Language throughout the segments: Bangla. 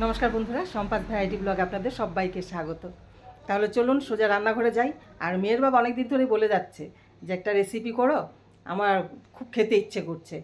নমস্কার বন্ধুরা, সম্পাদ ভ্যারাইটি ব্লগে আপনাদের সবাইকে স্বাগত। তাহলে চলুন সোজা রান্নাঘরে যাই। আর মেয়ের বাবা অনেক দিন ধরেই বলে যাচ্ছে যে একটা রেসিপি করো, আমার খুব খেতে ইচ্ছে করছে।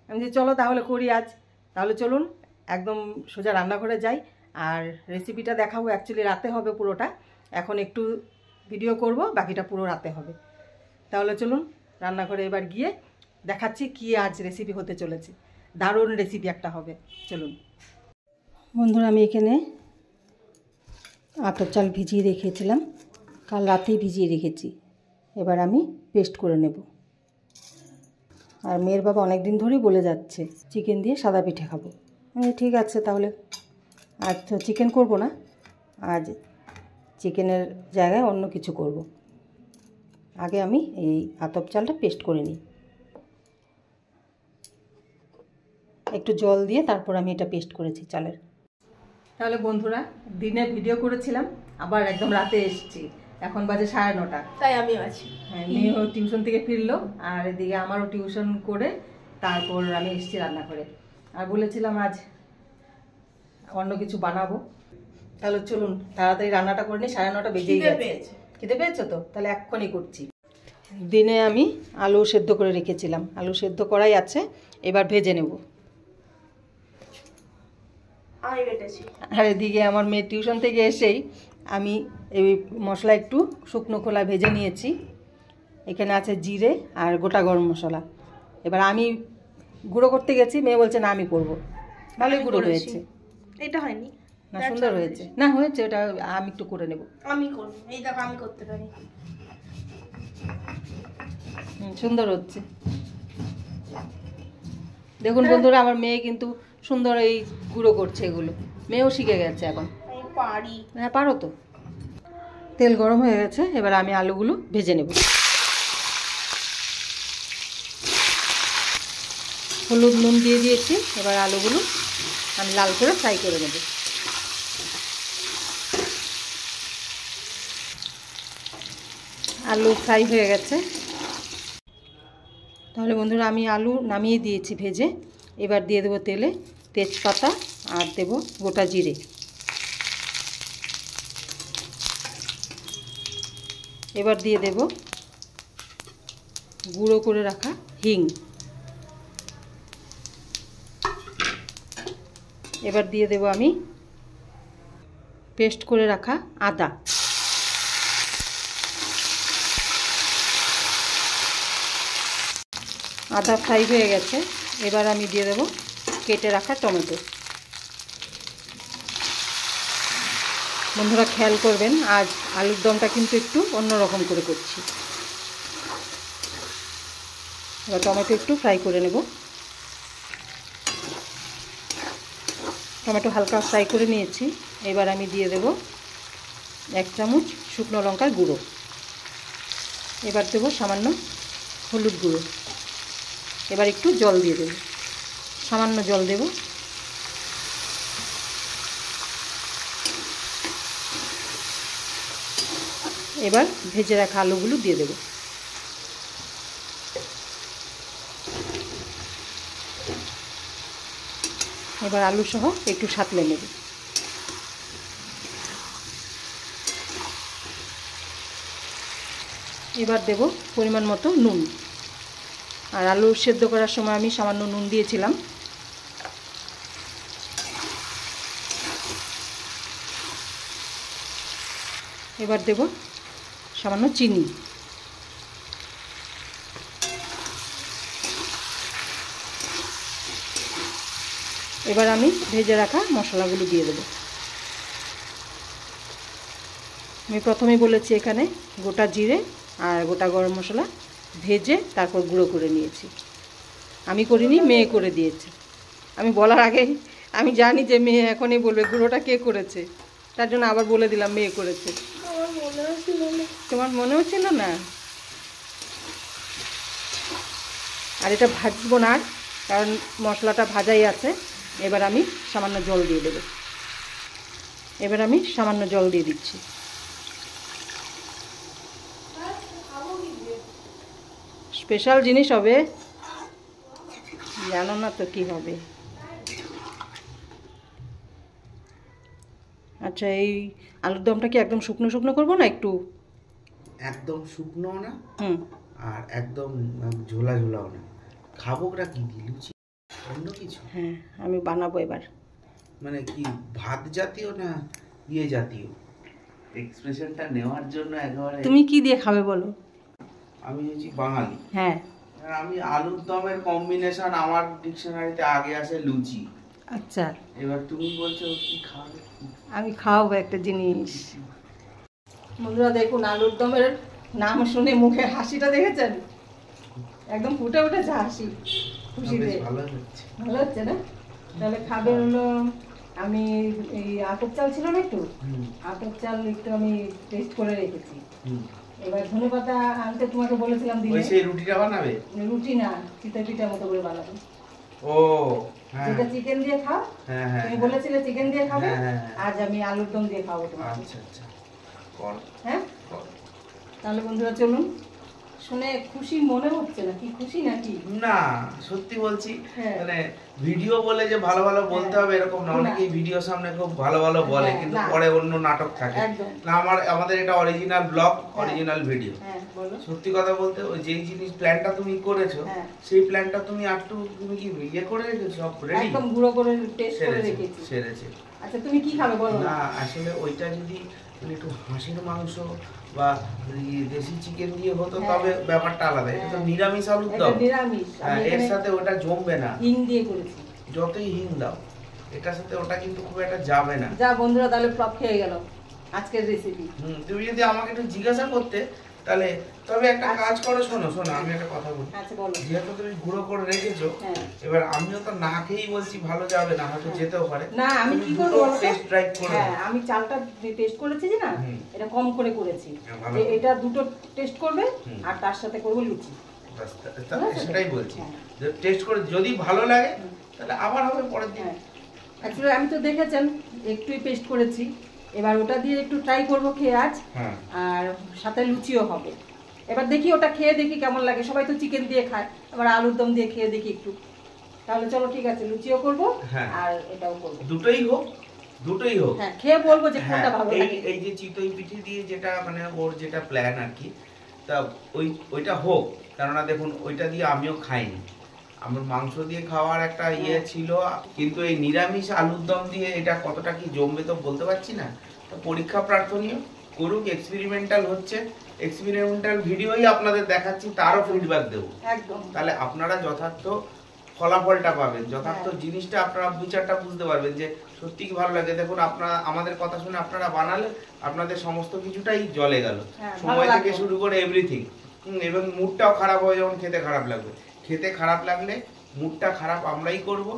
আমি যে চলো তাহলে করি আজ। তাহলে চলুন একদম সোজা রান্নাঘরে যাই। আর রেসিপিটা দেখাবো, অ্যাকচুয়ালি রাতে হবে পুরোটা, এখন একটু ভিডিও করব, বাকিটা পুরো রাতে হবে। তাহলে চলুন রান্নাঘরে এবার গিয়ে দেখাচ্ছি কি আজ রেসিপি হতে চলেছে। দারুণ রেসিপি একটা হবে, চলুন। বন্ধুরা, আমি এখানে আতপ চাল ভিজিয়ে রেখেছিলাম, কাল রাতেই ভিজিয়ে রেখেছি। এবার আমি পেস্ট করে নেব। আর মেয়ের বাবা অনেক দিন ধরেই বলে যাচ্ছে চিকেন দিয়ে সাদা পিঠে খাবো। ঠিক আছে, তাহলে আজ তো চিকেন করব না, আজ চিকেনের জায়গায় অন্য কিছু করব। আগে আমি এই আতপ চালটা পেস্ট করে নিই, একটু জল দিয়ে তারপর আমি এটা পেস্ট করেছি চালের। তাহলে বন্ধুরা, দিনে ভিডিও করেছিলাম, আবার একদম রাতে এসেছি। এখন বাজে 9:30। তাই আমি আছি। হ্যাঁ, মেয়েও টিউশন থেকে ফিরলো, আর এদিকে আমারও টিউশন করে তারপর আমি এসেছি রান্না করে। আর বলেছিলাম আজ অন্য কিছু বানাবো। তাহলে চলুন তাড়াতাড়ি রান্নাটা করে নিই, 9:30 বেজেই গেছে। খেতে পেয়েছো তো? তাহলে এক্ষুনি করছি। দিনে আমি আলু সেদ্ধ করে রেখেছিলাম, আলু সেদ্ধ করাই আছে, এবার ভেজে নেব। আর এদিকে আমার মেয়ে টিউশন থেকে এসেই আমি এই মশলা একটু শুকনো খোলা ভেজে নিয়েছি। এখানে আছে জিরে আর গোটা গরম মশলা। এবার আমি গুঁড়ো করতে গেছি, মেয়ে বলছে না আমি করবো। ভালোই গুঁড়ো হয়েছে। এটা হয়নি না, সুন্দর হয়েছে। না হয়েছে, ওটা আমি একটু করে নেব। আমি করব, এই দেখো আমি করতে পারি। সুন্দর হচ্ছে। দেখুন বন্ধুরা, আমার মেয়ে কিন্তু সুন্দর এই গুঁড়ো করছে, এগুলো মেয়েও শিখে গেছে এখন। আমি পারি। হ্যাঁ, পারো তো। তেল গরম হয়ে গেছে, এবার আমি আলুগুলো ভেজে নেব। হলুদ নুন দিয়ে দিয়েছি, এবার আলুগুলো আমি লাল করে ফ্রাই করে নেব। আলু ফ্রাই হয়ে গেছে। তাহলে বন্ধুরা, আমি আলু নামিয়ে দিয়েছি ভেজে। এবার দিয়ে দেবো তেলে তেজপাতা আর দেব গোটা জিরে। এবার দিয়ে দেব গুঁড়ো করে রাখা হিং। এবার দিয়ে দেব আমি পেস্ট করে রাখা আদা। আদা ফ্রাই হয়ে গেছে, এবার আমি দিয়ে দেব কেটে রাখা টমেটো। বন্ধুরা খেয়াল করবেন, আজ আলুর দমটা কিন্তু একটু অন্যরকম করে করছি। এবার টমেটো একটু ফ্রাই করে নেব। টমেটো হালকা ফ্রাই করে নিয়েছি। এবার আমি দিয়ে দেব 1 চামচ শুকনো লঙ্কার গুঁড়ো। এবার দেব সামান্য হলুদ গুঁড়ো। এবার একটু জল দিয়ে দেব, সামান্য জল দেব। এবার ভেজে রাখা আলুগুলো দিয়ে দেব। এবার আলু সহ একটু সাঁতলে নেব। এবার দেব পরিমাণ মতো নুন। আর আলু সেদ্ধ করার সময় আমি সামান্য নুন দিয়েছিলাম। এবার দেব সামান্য চিনি। এবার আমি ভেজে রাখা মশলাগুলো দিয়ে দেব। আমি প্রথমেই বলেছি এখানে গোটা জিরে আর গোটা গরম মশলা ভেজে তারপর গুঁড়ো করে নিয়েছি। আমি করিনি, মেয়ে করে দিয়েছে। আমি বলার আগে আমি জানি যে মেয়ে এখনই বলবে গুঁড়োটা কে করেছে, তার জন্য আবার বলে দিলাম মেয়ে করেছে। তোমার মনেও ছিল না। আর এটা ভাজবো না, কারণ মশলাটা ভাজাই আছে। এবার আমি সামান্য জল দিয়ে দেব। এবার আমি সামান্য জল দিয়ে দিচ্ছি। স্পেশাল জিনিস হবে, জানো না তো কি হবে। আচ্ছা, এই আলুর দমটা কি একদম শুকনো শুকনো করবো না একটু? একদম শুকনো না হুম। আর একদম ঝোলা ঝোলাও না। খাবোটা কি দিয়ে, লুচি অন্য কিছু? হ্যাঁ, আমি বানাবো এবার। মানে কি ভাত জাতীয় না ইয়ে জাতীয়? এক্সপ্রেশনটা নেওয়ার জন্য একেবারে। তুমি কি দিয়ে খাবে বলো? আমি হচ্ছি বাঙালি। হ্যাঁ, আমি আলুর দমের কম্বিনেশন আমার ডিকশনারিতে আগে আসে লুচি। আচ্ছা, এবার তুমি বলছো কি খাবে? আমি খাওয়াবো একটা জিনিস। বন্ধুরা দেখুন, আলুর দমের নাম শুনে মুখে হাসিটা দেখেছেন? একদম ফুটে উঠেছে হাসি খুশিতে। ভালো হচ্ছে। ভালো হচ্ছে না? তাহলে খাবে হলো, আমি এই আতপ চাল ছিল না একটু, আতপ চাল একটু আমি টেস্ট করে রেখেছি। এবার ধনেপাতা আনতে তোমাকে বলেছিলাম দিনে। ওই সেই রুটিটা বানাবে? রুটি না, চিতই পিঠা মতো করে বানাবে। ও হ্যাঁ, যেটা চিকেন দিয়ে খাও। হ্যাঁ হ্যাঁ, তুমি বলেছিলে চিকেন দিয়ে খাবে, হ্যাঁ। আজ আমি আলুর দম দিয়ে খাবো তোমাকে। আচ্ছা আচ্ছা, কর। হ্যাঁ, তাহলে বন্ধুরা চলুন। শুনে খুশি মনে হচ্ছে না? কি খুশি নাকি? না, সত্যি বলছি। হ্যাঁ। মানে ভিডিও বলে যে ভালো ভালো বলতে হবে এরকম না। অনেকেই ভিডিও সামনে খুব ভালো ভালো বলে, হ্যাঁ, কিন্তু না। পরে অন্য নাটক থাকে। একদম। না, আমাদের এটা অরিজিনাল ব্লগ, অরিজিনাল ভিডিও। হ্যাঁ, বলো। সত্যি কথা বলতে, ওই যেই জিনিস প্ল্যানটা তুমি করেছো, হ্যাঁ। সেই প্ল্যানটা তুমি একটু তুমি কি ইয়ে করে রেখেছো, সব রেডি? একদম গুঁড়ো করে টেস্ট করে রেখেছি। সেরেছে। আচ্ছা, তুমি কি খাবে বলো না, না? আসলে ওইটা যদি একটু হাঁসের মাংস বা দেশি চিকেন দিয়ে হতো তবে ব্যাপারটা আলাদা। এটা তো নিরামিষ আলুর এটা দম। নিরামিষ। হ্যাঁ, এর সাথে ওটা জমবে না। হিং দিয়ে করেছি। যতই হিং দাও, এটার সাথে ওটা কিন্তু খুব একটা যাবে না। যা বন্ধুরা, তাহলে ফ্লপ খেয়ে গেল আজকের রেসিপি। তুমি যদি আমাকে একটু জিজ্ঞাসা করতে তাহলে, তবে একটা কাজ করো, শোনো আমি একটা কথা বলি। আচ্ছা, বলো। যেহেতু তুমি গুঁড়ো করে রেখেছো, হ্যাঁ। এবার আমিও তো না খেয়েই বলছি ভালো যাবে না, হয়তো যেতেও পারে। না, আমি কি করব বলো তো? টেস্ট ড্রাইভ করে। হ্যাঁ, আমি চালটা টেস্ট করেছি যে না, এটা কম করে করেছি। ভালো। যে এটা দুটো টেস্ট করবে আর তার সাথে করব লুচি। সেটাই বলছি, যে টেস্ট করে যদি ভালো লাগে তাহলে আবার হবে পরের দিন। অ্যাকচুয়ালি আমি তো দেখেছেন একটুই পেস্ট করেছি, এবার ওটা দিয়ে একটু ট্রাই করব খেয়ে আজ। আর সাথে লুচিও হবে। এবার দেখি ওটা খেয়ে দেখি কেমন লাগে। সবাই তো চিকেন দিয়ে খায়, এবার আলুর দম দিয়ে খেয়ে দেখি একটু। তাহলে চলো, ঠিক আছে, লুচিও করব আর এটাও করব। দুটোই হোক, দুটোই হোক। হ্যাঁ, খেয়ে বলবো যে কোনটা ভালো লাগে। এই যে চিতই পিঠে দিয়ে যেটা মানে ওর যেটা প্ল্যান আর কি, তা ওইটা হোক। কেননা দেখুন, ওইটা দিয়ে আমিও খাইনি। আমার মাংস দিয়ে খাওয়ার একটা ইয়ে ছিল, কিন্তু এই নিরামিষ আলুর দম দিয়ে এটা কতটা কি জমবে তো বলতে পারছি না। তো পরীক্ষা প্রার্থনীয় করুক, এক্সপেরিমেন্টাল হচ্ছে। এক্সপেরিমেন্টাল ভিডিওই আপনাদের দেখাচ্ছি, তারও ফিডব্যাক দেবো। একদম। তাহলে আপনারা যথার্থ ফলাফলটা পাবেন, যথার্থ জিনিসটা আপনারা বিচারটা বুঝতে পারবেন যে সত্যি কি ভালো লাগে। দেখুন, আপনারা আমাদের কথা শুনে আপনারা বানালে আপনাদের সমস্ত কিছুটাই জ্বলে গেল, সময় থেকে শুরু করে এভরিথিং। এবং মুডটাও খারাপ হয়ে যখন খেতে খারাপ লাগবে। খেতে খারাপ লাগলে মুডটা খারাপ আমরাই করব,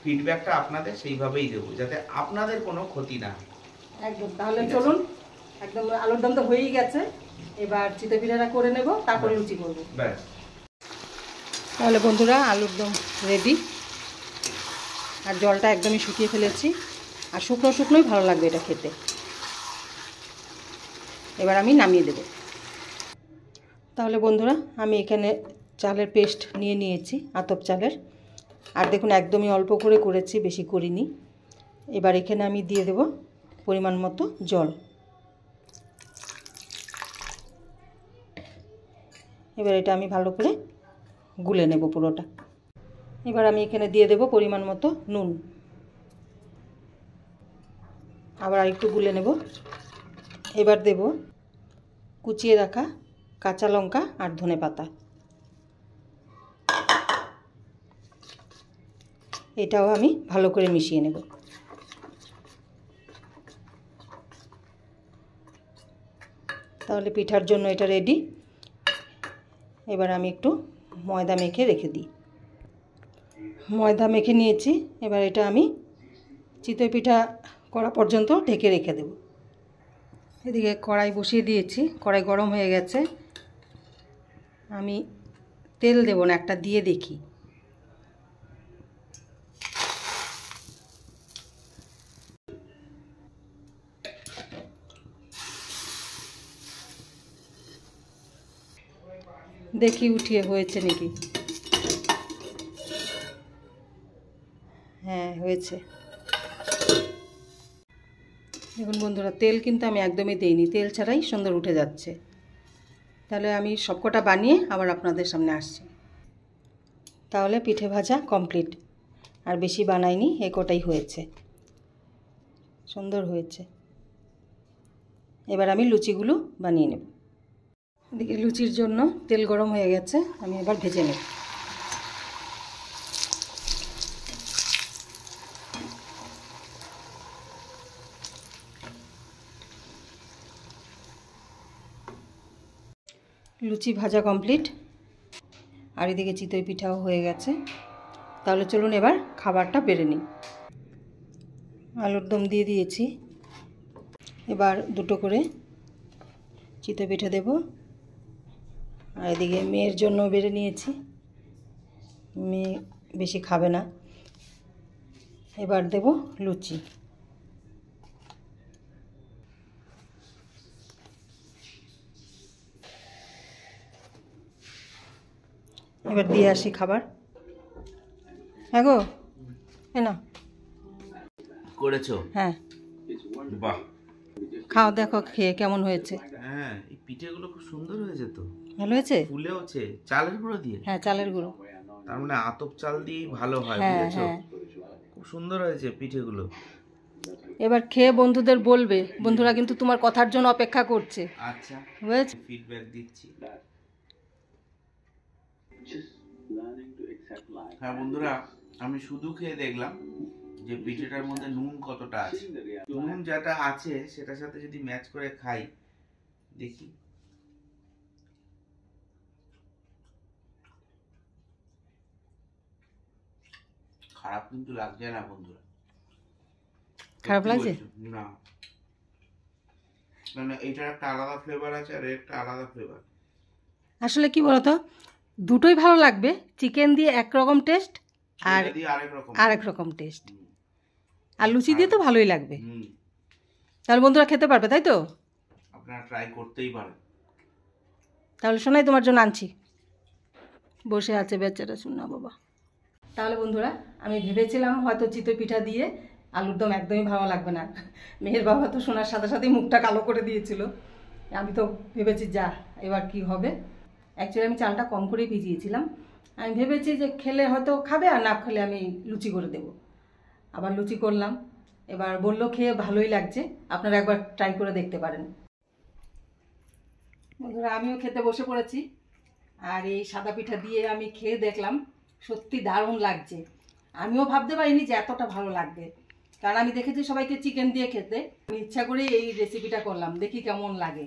ফিডব্যাকটা আপনাদের সেইভাবেই দেবো, যাতে আপনাদের কোনো ক্ষতি না। একদম। তাহলে চলুন, একদম আলুর দম তো হয়েই গেছে, এবার চিতই পিঠাটা করে নেব, তারপরে লুচি করব। ব্যাস। তাহলে বন্ধুরা, আলুর দম রেডি। আর জলটা একদমই শুকিয়ে ফেলেছি, আর শুকনো শুকনোই ভালো লাগবে এটা খেতে। এবার আমি নামিয়ে দেব। তাহলে বন্ধুরা, আমি এখানে চালের পেস্ট নিয়ে নিয়েছি, আতপ চালের। আর দেখুন, একদমই অল্প করে করেছি, বেশি করিনি। এবার এখানে আমি দিয়ে দেব পরিমাণ মতো জল। এবার এটা আমি ভালো করে গুলে নেব পুরোটা। এবার আমি এখানে দিয়ে দেব পরিমাণ মতো নুন। আবার আরেকটু গুলে নেব। এবার দেব কুচিয়ে রাখা কাঁচা লঙ্কা আর ধনেপাতা। এটাও আমি ভালো করে মিশিয়ে নেব। তাহলে পিঠার জন্য এটা রেডি। এবার আমি একটু ময়দা মেখে রেখে দিই। ময়দা মেখে নিয়েছি, এবার এটা আমি চিতই পিঠা করা পর্যন্ত ঢেকে রেখে দেব। এদিকে কড়াই বসিয়ে দিয়েছি, কড়াই গরম হয়ে গেছে। আমি তেল দেব না, একটা দিয়ে দেখি। দেখি উঠিয়ে হয়েছে নাকি। হ্যাঁ, হয়েছে। দেখুন বন্ধুরা, তেল কিন্তু আমি একদমই দিইনি, তেল ছাড়াই সুন্দর উঠে যাচ্ছে। তাহলে আমি সবকটা বানিয়ে আবার আপনাদের সামনে আসছি। তাহলে পিঠে ভাজা কমপ্লিট, আর বেশি বানাইনি, এ কটাই হয়েছে, সুন্দর হয়েছে। এবার আমি লুচিগুলো বানিয়ে নেব। এদিকে লুচির জন্য তেল গরম হয়ে গেছে, আমি এবার ভেজে নেব। লুচি ভাজা কমপ্লিট, আর এদিকে চিতই পিঠাও হয়ে গেছে। তাহলে চলুন এবার খাবারটা বেড়ে নিই। আলুর দম দিয়ে দিয়েছি, এবার দুটো করে চিতই পিঠা দেব। আর এদিকে মেয়ের জন্য বেড়ে নিয়েছি, মেয়ে বেশি খাবে না। এবার দেব লুচি। এবার দিয়ে আসি খাবার। হ্যাঁ গো, না করেছো? হ্যাঁ, বাহ, খাও, দেখো খেয়ে কেমন হয়েছে। হ্যাঁ, এই পিঠেগুলো খুব সুন্দর হয়েছে তো। ভালো হয়েছে? ফুলেওছে চালের গুঁড়ো দিয়ে? হ্যাঁ, চালের গুঁড়ো। তার মানে আতপ চাল দিয়েই ভালো হয়, হ্যাঁ বুঝেছো? হ্যাঁ, খুব সুন্দর হয়েছে পিঠেগুলো। এবার খেয়ে বন্ধুদের বলবে, বন্ধুরা কিন্তু তোমার কথার জন্য অপেক্ষা করছে। আচ্ছা, বুঝেছো? ফিডব্যাক দিচ্ছি। হ্যাঁ বন্ধুরা, আমি শুধু খেয়ে দেখলাম যে পিঠেটার মধ্যে নুন কতটা আছে। নুন যেটা আছে সেটার সাথে যদি ম্যাচ করে খাই, দেখি। খারাপ কিন্তু লাগছে না বন্ধুরা। খারাপ লাগছে না, মানে এটার একটা আলাদা ফ্লেভার আছে আর একটা আলাদা ফ্লেভার। আসলে কি বলতো, দুটোই ভালো লাগবে। চিকেন দিয়ে একরকম টেস্ট, আর আরেক রকম টেস্ট, আর লুচি দিয়ে তো ভালোই লাগবে। তাহলে বন্ধুরা খেতে পারবে, তাই তো? আপনারা ট্রাই করতেই পারেন। তাহলে শোনাই, তোমার জন্য আনছি। বসে আছে বেচারা শোনা বাবা। তাহলে বন্ধুরা, আমি ভেবেছিলাম হয়তো চিতই পিঠা দিয়ে আলুর দম একদমই ভালো লাগবে না। মেয়ের বাবা তো শোনার সাথে সাথেই মুখটা কালো করে দিয়েছিল। আমি তো ভেবেছি যা, এবার কি হবে। অ্যাকচুয়ালি আমি চালটা কম করেই ভিজিয়েছিলাম। আমি ভেবেছি যে খেলে হয়তো খাবে, আর না খেলে আমি লুচি করে দেব। আবার লুচি করলাম, এবার বললো খেয়ে ভালোই লাগছে, আপনারা একবার ট্রাই করে দেখতে পারেন। বন্ধুরা, আমিও খেতে বসে পড়েছি, আর এই সাদা পিঠা দিয়ে আমি খেয়ে দেখলাম, সত্যি দারুণ লাগছে। আমিও ভাবতে পারিনি যে এতটা ভালো লাগবে, কারণ আমি দেখেছি সবাইকে চিকেন দিয়ে খেতে। আমি ইচ্ছা করে এই রেসিপিটা করলাম, দেখি কেমন লাগে।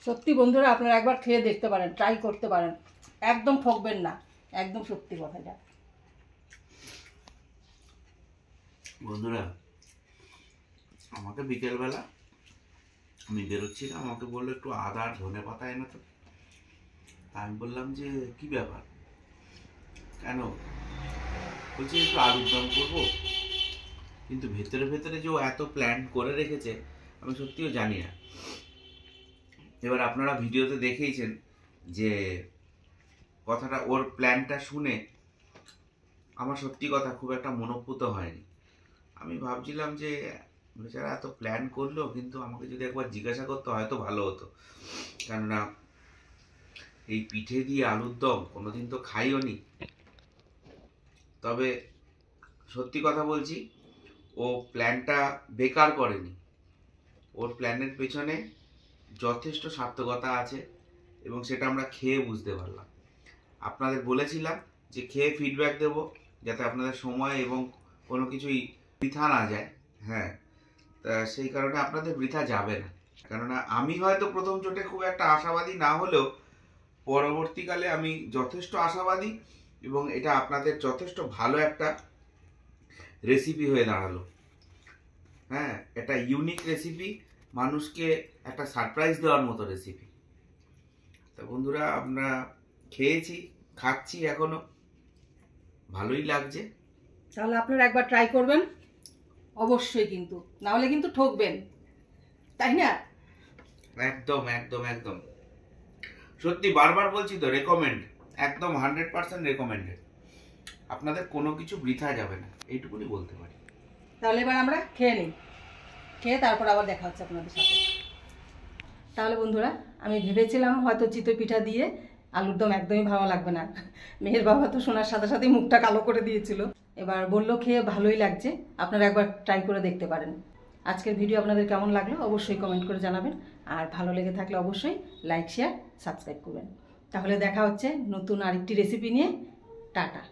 সত্যি বন্ধুরা, আপনারা একবার খেয়ে দেখতে পারেন, ট্রাই করতে পারেন, একদম ঠকবেন না, একদম সত্যি কথাটা। বন্ধুরা, আমাকে বিকেলবেলা আমি বেরোচ্ছিলাম, আমাকে বললো একটু আদা আর ধনে পাতা এনে তো। আমি বললাম যে কি ব্যাপার, কেন? বলছি একটু আলুর দম করবো। কিন্তু ভেতরে ভেতরে যে ও এত প্ল্যান করে রেখেছে আমি সত্যিও জানি না। এবার আপনারা ভিডিওতে দেখেইছেন যে কথাটা, ওর প্ল্যানটা শুনে আমার সত্যি কথা খুব একটা মনোপুত হয়নি। আমি ভাবছিলাম যে বেচারা এত প্ল্যান করলো, কিন্তু আমাকে যদি একবার জিজ্ঞাসা করতো হয়তো ভালো হতো। কেননা এই পিঠে দিয়ে আলুর দম কোনোদিন তো খাইও নি। তবে সত্যি কথা বলছি, ও প্ল্যানটা বেকার করেনি। ওর প্ল্যানের পেছনে যথেষ্ট সার্থকতা আছে, এবং সেটা আমরা খেয়ে বুঝতে পারলাম। আপনাদের বলেছিলাম যে খেয়ে ফিডব্যাক দেব, যাতে আপনাদের সময় এবং কোনো কিছুই বৃথা না যায়। হ্যাঁ, তা সেই কারণে আপনাদের বৃথা যাবে না। কেননা আমি হয়তো প্রথম চোটে খুব একটা আশাবাদী না হলেও পরবর্তীকালে আমি যথেষ্ট আশাবাদী, এবং এটা আপনাদের যথেষ্ট ভালো একটা রেসিপি হয়ে দাঁড়ালো। হ্যাঁ, এটা ইউনিক রেসিপি, মানুষকে একটা সারপ্রাইজ দেওয়ার মতো রেসিপি। তা বন্ধুরা, আমরা খেয়েছি, খাচ্ছি, এখনো ভালোই লাগছে। তাহলে আপনারা একবার ট্রাই করবেন অবশ্যই, কিন্তু না হলে কিন্তু ঠকবেন, তাই না? একদম একদম একদম সত্যি, বারবার বলছি তো, রেকমেন্ড, একদম 100% রেকমেন্ডেড। আপনাদের কোনো কিছু বৃথা যাবে না, এইটুকুনি বলতে পারি। তাহলে এবার আমরা খেয়ে নিই, খেয়ে তারপর আবার দেখা হচ্ছে আপনাদের সাথে। তাহলে বন্ধুরা, আমি ভেবেছিলাম হয়তো চিতই পিঠা দিয়ে আলুর দম একদমই ভালো লাগবে না। মেয়ের বাবা তো শোনার সাথে সাথেই মুখটা কালো করে দিয়েছিল। এবার বললো খেয়ে ভালোই লাগছে, আপনারা একবার ট্রাই করে দেখতে পারেন। আজকের ভিডিও আপনাদের কেমন লাগলো অবশ্যই কমেন্ট করে জানাবেন, আর ভালো লেগে থাকলে অবশ্যই লাইক, শেয়ার, সাবস্ক্রাইব করবেন। তাহলে দেখা হচ্ছে নতুন আরেকটি রেসিপি নিয়ে। টাটা।